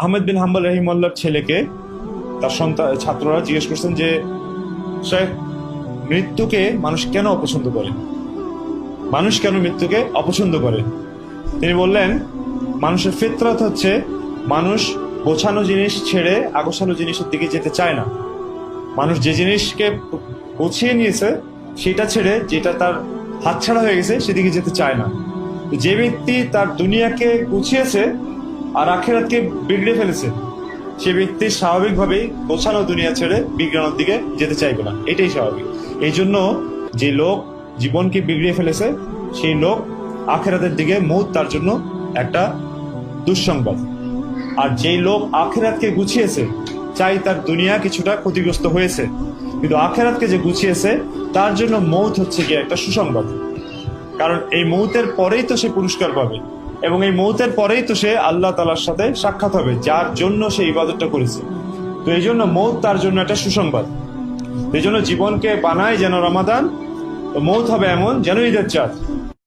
আহমেদ বিন হাম্বল রহিমাহুল্লাহর ছেলেকে তার ছাত্ররা জিজ্ঞেস করছেন যে শেখ, মৃত্যুকে মানুষ কেন অপছন্দ করে? মানুষ কেন মৃত্যুকে অপছন্দ করে? তিনি বললেন, মানুষের ফিতরত হচ্ছে মানুষ গোছানো জিনিস ছেড়ে আগোছালো জিনিসের দিকে যেতে চায় না। মানুষ যে জিনিসকে গুছিয়ে নিয়েছে সেটা ছেড়ে যেটা তার হাতছাড়া হয়ে গেছে সেদিকে যেতে চায় না। যে ব্যক্তি তার দুনিয়াকে গুছিয়েছে আর আখিরাতকে বিগড়ে ফেলেছে, সে ব্যক্তি স্বাভাবিকভাবেই গোছানো দুনিয়া ছেড়ে বিগড়ানোর দিকে যেতে চাইবে না, এটাই স্বাভাবিক। এই জন্য যে লোক জীবনকে বিগড়িয়ে ফেলেছে সেই লোক আখিরাতের দিকে মউত তার জন্য একটা দুঃসংবাদ। আর যেই লোক আখিরাতকে গুছিয়েছে, চাই তার দুনিয়া কিছুটা ক্ষতিগ্রস্ত হয়েছে, কিন্তু আখিরাতকে যে গুছিয়েছে তার জন্য মউত হচ্ছে গিয়ে একটা সুসংবাদ। কারণ এই মউতের পরেই তো সে পুরস্কার পাবে, এবং এই মউতের পরেই তো সে আল্লাহ তাআলার সাথে সাক্ষাৎ হবে, যার জন্য সে ইবাদতটা করেছে। তো এই জন্য মউত তার জন্য একটা সুসংবাদ। এই জন্য জীবনকে বানায় যেন রমাদান, তো মউত হবে এমন যেন ঈদের চাঁদ।